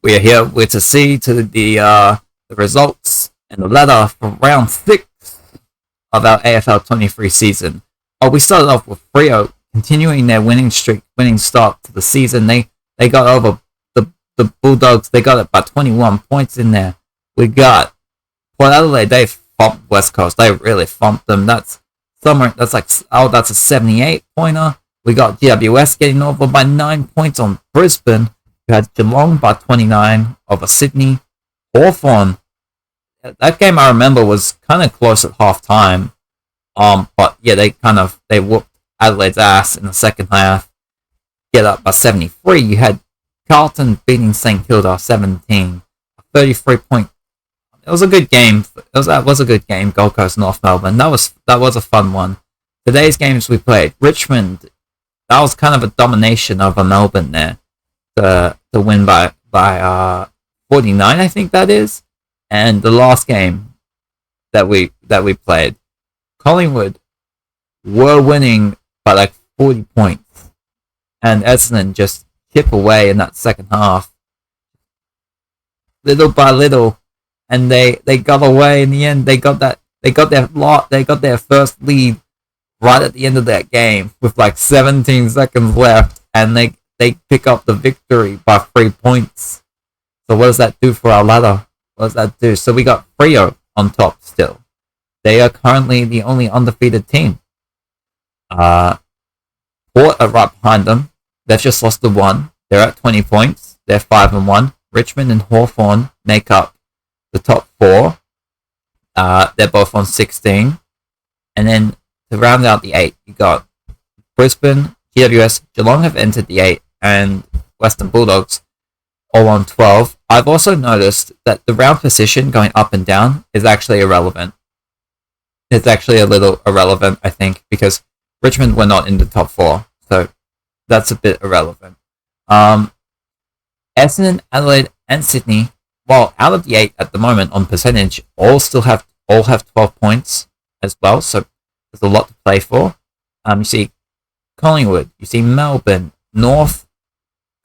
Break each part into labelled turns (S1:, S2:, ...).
S1: We are here with to see to the results and the ladder for round 6 of our AFL 23 season. We started off with Freo continuing their winning streak, winning start to the season. They got over the Bulldogs. They got it by 21 points in there. We got Port Adelaide. They thumped West Coast. They really thumped them. That's a 78 pointer. We got GWS getting over by 9 points on Brisbane. We had Geelong by 29 over Sydney. Hawthorn. That game I remember was kind of close at half time. But yeah, they whooped Adelaide's ass in the second half. Get up by 73. You had Carlton beating St Kilda 17. 33 point. It was a good game. That was a good game. Gold Coast, North Melbourne. That was a fun one. Today's games we played. Richmond. That was kind of a domination of a Melbourne there. To win by 49, I think that is. And the last game that we played, Collingwood were winning by like 40 points, and Essendon just chip away in that second half, little by little, and they got away in the end. They got their first lead right at the end of that game with like 17 seconds left, and they pick up the victory by 3 points. So what does that do for our ladder? What does that do? So we got Freo on top still. They are currently the only undefeated team. Port are right behind them. They've just lost the one. They're at 20 points. They're 5-1. Richmond and Hawthorn make up the top 4. They're both on 16. And then to round out the 8, you got Brisbane, GWS, Geelong have entered the 8, and Western Bulldogs all on 12. I've also noticed that the round position going up and down is actually irrelevant. It's actually a little irrelevant, I think, because Richmond were not in the top 4, so that's a bit irrelevant. Essendon, Adelaide, and Sydney, while out of the 8 at the moment on percentage, all have 12 points as well, so there's a lot to play for. You see Collingwood, you see Melbourne, North,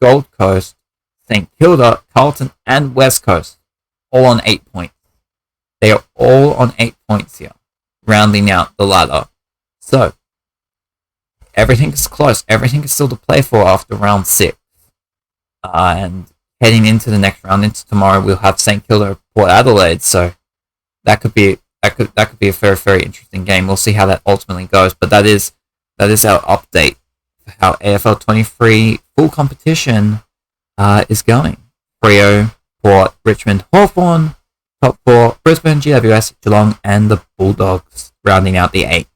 S1: Gold Coast, St Kilda, Carlton, and West Coast, all on 8 points. They are all on 8 points here, rounding out the ladder. So, everything is close. Everything is still to play for after round 6. And heading into the next round, into tomorrow, we'll have St Kilda, Port Adelaide. So that could be a very, very interesting game. We'll see how that ultimately goes. But that is our update for how AFL 23 full competition is going. Freo, Port, Richmond, Hawthorn, top 4, Brisbane, GWS, Geelong, and the Bulldogs rounding out the 8.